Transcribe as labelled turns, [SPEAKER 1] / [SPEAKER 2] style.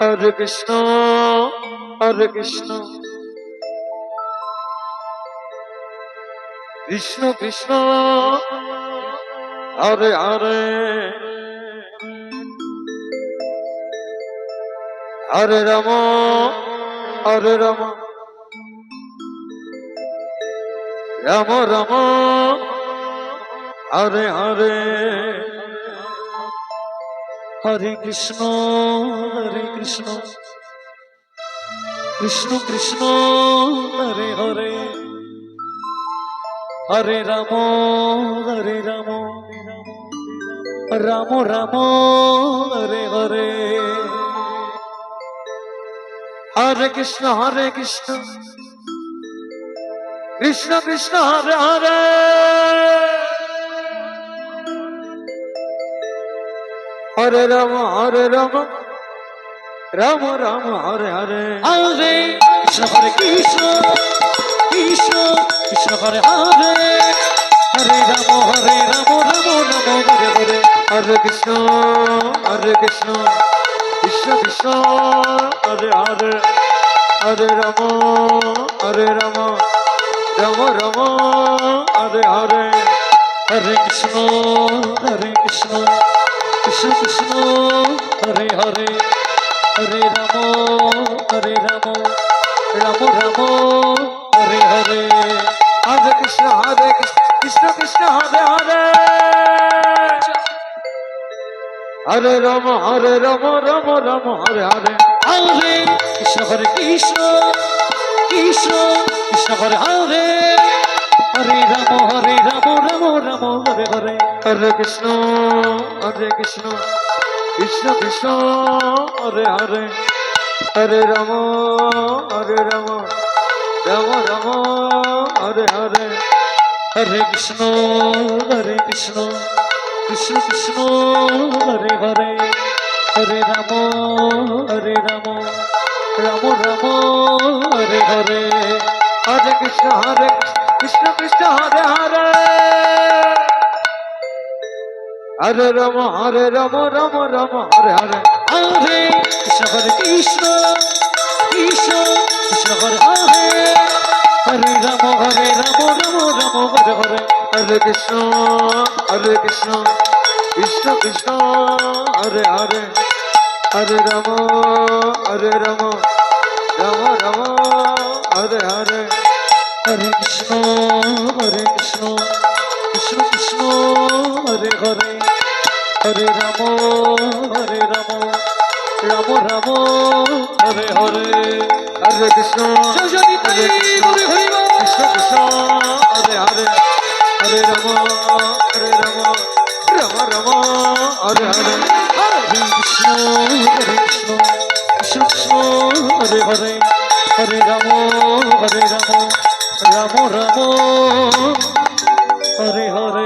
[SPEAKER 1] হরে কৃষ্ণ হরে কৃষ্ণ কৃষ্ণ কৃষ্ণ হরে হরে হরে রাম রাম রাম হরে হরে হরে কৃষ্ণ কৃষ্ণ কৃষ্ণ হরে হরে হরে রাম রাম রাম হরে হরে হরে কৃষ্ণ কৃষ্ণ কৃষ্ণ হরে হরে হরে রাম রাম রাম হরে হরে
[SPEAKER 2] হরে কৃষ্ণ কৃষ্ণ কৃষ্ণ হরে হরে হরে রাম রাম হরে হরে
[SPEAKER 1] হরে কৃষ্ণ কৃষ্ণ কৃষ্ণ হরে হরে হরে রাম রাম রাম হরে হরে
[SPEAKER 2] হরে কৃষ্ণ কৃষ্ণ কৃষ্ণ হরে হরে হরে রাম রাম রাম হরে হরে
[SPEAKER 1] হরে কৃষ্ণ কৃষ্ণ হরে হরে হরে রাম রাম হরে হরে
[SPEAKER 2] হরে কৃষ্ণ কৃষ্ণ কৃষ্ণ হরে হরে হরে রাম রাম হরে হরে
[SPEAKER 1] হরে কৃষ্ণ কৃষ্ণ কৃষ্ণ হরে হরে হরে রাম রাম রাম হরে হরে
[SPEAKER 2] হরে কৃষ্ণ কৃষ্ণ কৃষ্ণ হরে হরে হরে রাম রাম রাম হরে হরে
[SPEAKER 1] হরে কৃষ্ণ কৃষ্ণ হরে হরে হরে রাম রাম হরে হরে
[SPEAKER 2] হরে কৃষ্ণ কৃষ্ণ কৃষ্ণ হরে হরে হরে রাম রাম হরে হরে
[SPEAKER 1] হরে কৃষ্ণ কৃষ্ণ হরে হরে হরে রাম রাম রাম হরে হরে
[SPEAKER 2] হরে কৃষ্ণ কৃষ্ণ কৃষ্ণ হরে হরে হরে রাম রাম হরে হরে
[SPEAKER 1] হরে কৃষ্ণ
[SPEAKER 2] জয় হরে হরিব
[SPEAKER 1] কৃষ্ণ হরে হরে হরে রাম রাম হরে হরে
[SPEAKER 2] হরে কৃষ্ণ কৃষ্ণ হরে হরে হরে রাম রাম রাম হরে হরে